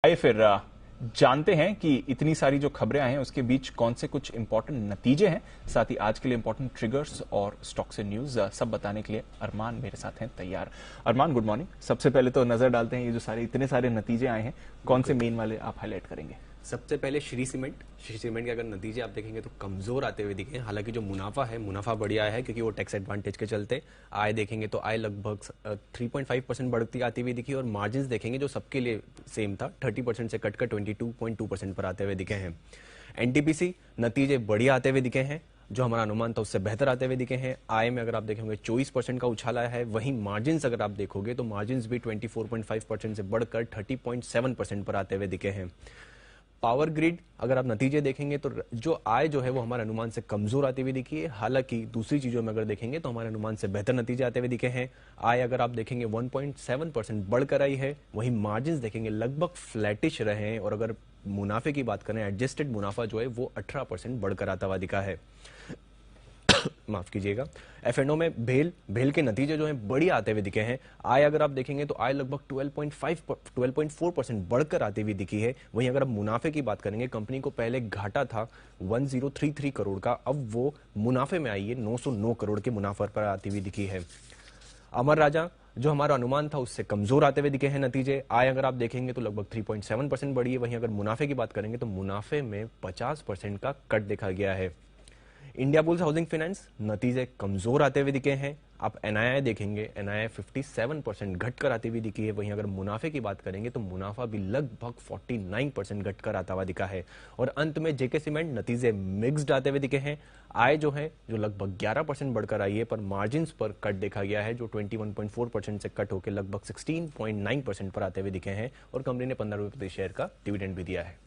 आइए फिर जानते हैं कि इतनी सारी जो खबरें आई हैं उसके बीच कौन से कुछ इंपॉर्टेंट नतीजे हैं, साथ ही आज के लिए इंपॉर्टेंट ट्रिगर्स और स्टॉक्स एंड न्यूज सब बताने के लिए अरमान मेरे साथ हैं तैयार। अरमान, गुड मॉर्निंग। सबसे पहले तो नजर डालते हैं ये जो सारे इतने सारे नतीजे आए हैं, कौन से मेन वाले आप हाईलाइट करेंगे? सबसे पहले श्री सीमेंट के अगर नतीजे आप देखेंगे तो कमजोर आते हुए दिखे। हालांकि जो मुनाफा बढ़िया है क्योंकि वो टैक्स एडवांटेज के चलते। आय देखेंगे तो आय लगभग 3.5% बढ़ती आती हुई दिखी और मार्जिन देखेंगे जो सबके लिए सेम था 30% से कटकर 22.2% पर आते हुए दिखे हैं। एनटीपीसी नतीजे बढ़िया आते हुए दिखे हैं, जो हमारा अनुमान था उससे बेहतर आते हुए दिखे हैं। आय में अगर आप देखेंगे 24% का उछाल आया है, वहीं मार्जिन अगर आप देखोगे तो मार्जिन भी 24.5% से बढ़कर 30.7% पर आते हुए दिखे हैं। पावर ग्रिड अगर आप नतीजे देखेंगे तो जो आय जो है वो हमारे अनुमान से कमजोर आती हुई दिखी है। हालांकि दूसरी चीजों में अगर देखेंगे तो हमारे अनुमान से बेहतर नतीजे आते हुए दिखे हैं। आय अगर आप देखेंगे 1.7% बढ़कर आई है, वहीं मार्जिन देखेंगे लगभग फ्लैटिश रहे हैं। और अगर मुनाफे की बात करें, एडजस्टेड मुनाफा जो है वो 18% बढ़कर आता हुआ दिखा है। माफ कीजिएगा। एफ&ओ में भेल के नतीजे जो हैं बढ़िया आते हुए दिखे हैं। आय अगर आप देखेंगे तो आय लगभग 12.4% बढ़कर आती हुई दिखी है। वहीं अगर आप मुनाफे की बात करेंगे, कंपनी को पहले घाटा था 1033 करोड़ का, अब वो मुनाफे में आई है 909 करोड़ के मुनाफे पर आती हुई दिखी है। अमर राजा जो हमारा अनुमान था उससे कमजोर आते हुए दिखे हैं नतीजे। आय अगर आप देखेंगे तो लगभग 3.7% बढ़ी है। वहीं अगर मुनाफे की बात करेंगे तो मुनाफे में 50% का कट देखा गया है। इंडिया बुल्स हाउसिंग फाइनेंस नतीजे कमजोर आते हुए दिखे हैं। आप एनआईआई देखेंगे, एनआईआई 57% घटकर आती हुई दिखी है। वहीं अगर मुनाफे की बात करेंगे तो मुनाफा भी लगभग 49% घटकर आता हुआ दिखा है। और अंत में जेके सीमेंट नतीजे मिक्स्ड आते हुए दिखे हैं। आय जो है जो लगभग 11% बढ़कर आई है, पर मार्जिन पर कट देखा गया है जो 21.4% से कट होकर लगभग 16.9% पर आते हुए दिखे हैं। और कंपनी ने 15 रुपये प्रति शेयर का डिविडेंड भी दिया है।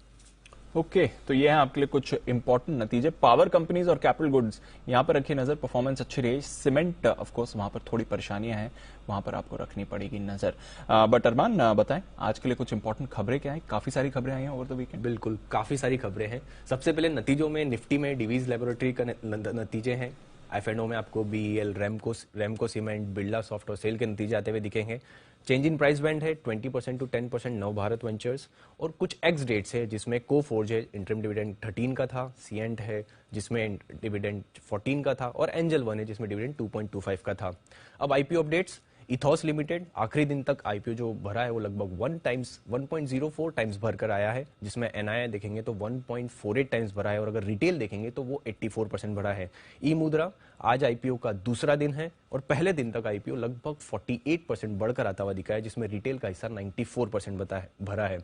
ओके, तो ये है आपके लिए कुछ इंपॉर्टेंट नतीजे। पावर कंपनीज और कैपिटल गुड्स यहां पर रखिए नजर, परफॉर्मेंस अच्छी रही। सीमेंट ऑफ कोर्स वहां पर थोड़ी परेशानियां हैं, वहां पर आपको रखनी पड़ेगी नजर। बट अरमान बताएं आज के लिए कुछ इंपॉर्टेंट खबरें क्या है? काफी सारी खबरें आई हैं ओवर द वीकेंड। बिल्कुल, काफी सारी खबरें हैं। सबसे पहले नतीजों में निफ्टी में डिवीज लेबोरेटरी का नतीजे हैं। एफ&ओ में आपको बीईएल, रेमको सीमेंट, बिरला सॉफ्ट और सेल के नतीजे आते हुए दिखेंगे। चेंज इन प्राइस बैंड है 20% टू 10%। नव भारत वेंचर्स और कुछ एक्स डेट्स है जिसमें कोफोर्ज है, इंटरम डिविडेंड 13 का था। सीएंट है जिसमें डिविडेंड 14 का था। और एंजल वन है जिसमें डिविडेंड 2.25 का था। अब आईपीओ अपडेट्स। इथॉस लिमिटेड आखिरी दिन तक आईपीओ जो भरा है वो लगभग 1.04 टाइम्स भरकर आया है, जिसमें एनआईआई देखेंगे तो 1.48 टाइम्स भरा है। और अगर रिटेल देखेंगे तो वो 84% भरा है। ई मुद्रा आज आईपीओ का दूसरा दिन है और पहले दिन तक आईपीओ लगभग 48% बढ़कर आता हुआ दिखा है, जिसमें रिटेल का हिस्सा 94% भरा है।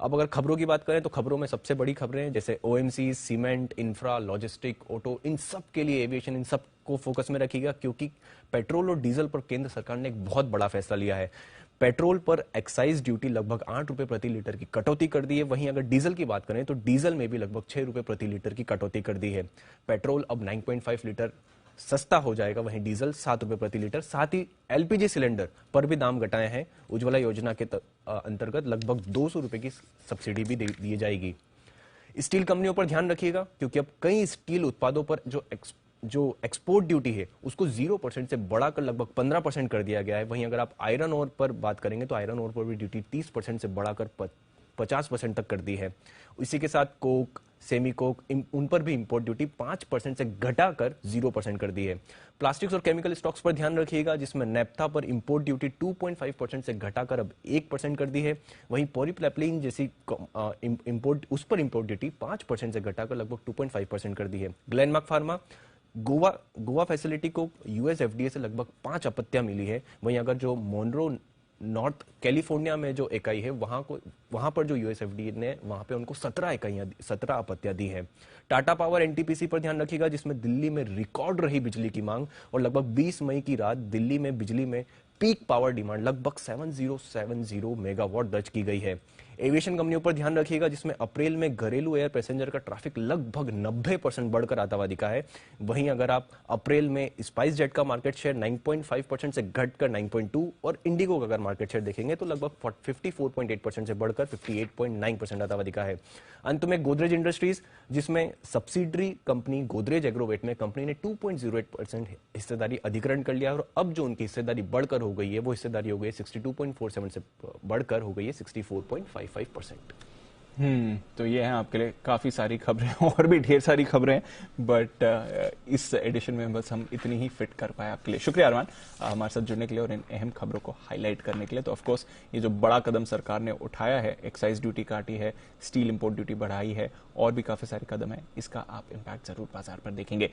अब अगर खबरों की बात करें तो खबरों में सबसे बड़ी खबरें हैं जैसे OMC, cement, infra, logistic, auto, इन सब के लिए, एविएशन, इन सब को फोकस में रखिएगा क्योंकि पेट्रोल और डीजल पर केंद्र सरकार ने एक बहुत बड़ा फैसला लिया है। पेट्रोल पर एक्साइज ड्यूटी लगभग 8 रुपए प्रति लीटर की कटौती कर दी है। वहीं अगर डीजल की बात करें तो डीजल में भी लगभग 6 रुपए प्रति लीटर की कटौती कर दी है। पेट्रोल अब 9.5 लीटर सस्ता हो जाएगा, वहीं डीजल 7 रुपए प्रति लीटर। साथ ही एलपीजी सिलेंडर पर भी दाम घटाए हैं। उज्ज्वला योजना के अंतर्गत लगभग 200 रुपए की सब्सिडी भी दी जाएगी। स्टील कंपनियों पर ध्यान रखिएगा क्योंकि अब कई स्टील उत्पादों पर जो एक्सपोर्ट ड्यूटी है उसको 0% से बढ़ाकर लगभग 15% कर दिया गया है। वहीं अगर आप आयरन ओर पर बात करेंगे तो आयरन ओर पर भी ड्यूटी 30% से बढ़ाकर 50% तक कर दी है। इसी के साथ कोक, सेमी कोक, उन पर भी इंपोर्ट ड्यूटी 5% से घटाकर 0% कर दी है। प्लास्टिक्स और केमिकल स्टॉक्स पर ध्यान रखिएगा जिसमें नेप्था पर इंपोर्ट ड्यूटी 2.5% से घटाकर अब 1% कर दी है। वहीं पॉलीप्रोपिलीन जैसी इंपोर्ट, उस पर इंपोर्ट ड्यूटी 5% से घटाकर लगभग 2.5% कर दी है। ग्लेनमार्क फार्मा गोवा फैसिलिटी को यूएस एफडीए से लगभग 5 आपत्तियां मिली है। वहीं अगर जो मोनरो नॉर्थ कैलिफोर्निया में जो इकाई है वहां पर जो यूएसएफडीए ने वहां पे उनको 17 आपत्तियां दी है। टाटा पावर एनटीपीसी पर ध्यान रखिएगा जिसमें दिल्ली में रिकॉर्ड रही बिजली की मांग और लगभग 20 मई की रात दिल्ली में बिजली में पीक पावर डिमांड लगभग 7070 मेगावाट दर्ज की गई है। एविएशन कंपनियों पर ध्यान रखिएगा जिसमें अप्रैल में घरेलू एयर पैसेंजर का ट्रैफिक लगभग 90% बढ़कर आता हुआ दिखा है। वहीं अगर आप अप्रैल में स्पाइस जेट का मार्केट शेयर 9.5% से घटकर 9.2 और इंडिगो का अगर मार्केट शेयर देखेंगे तो लगभग 54.8% से बढ़कर 58.9% आता हुआ दिखा है। अंत में गोदरेज इंडस्ट्रीज जिसमें सब्सिडरी कंपनी गोदरेज एग्रोवेट में कंपनी ने 2.08% हिस्सेदारी अधिग्रहण कर लिया और अब जो उनकी हिस्सेदारी बढ़कर हो गई है वो हिस्सेदारी हो गई 62.47 से बढ़कर हो गई है 64.5 25%। तो ये हैं आपके लिए काफ़ी सारी खबरें और भी ढेर सारी खबरें हैं, बट इस एडिशन में बस हम इतनी ही फिट कर पाए आपके लिए। शुक्रिया अरमान हमारे साथ जुड़ने के लिए और इन अहम खबरों को हाईलाइट करने के लिए। तो ऑफकोर्स ये जो बड़ा कदम सरकार ने उठाया है, एक्साइज ड्यूटी काटी है, स्टील इंपोर्ट ड्यूटी बढ़ाई है और भी काफ़ी सारे कदम है, इसका आप इम्पैक्ट ज़रूर बाजार पर देखेंगे।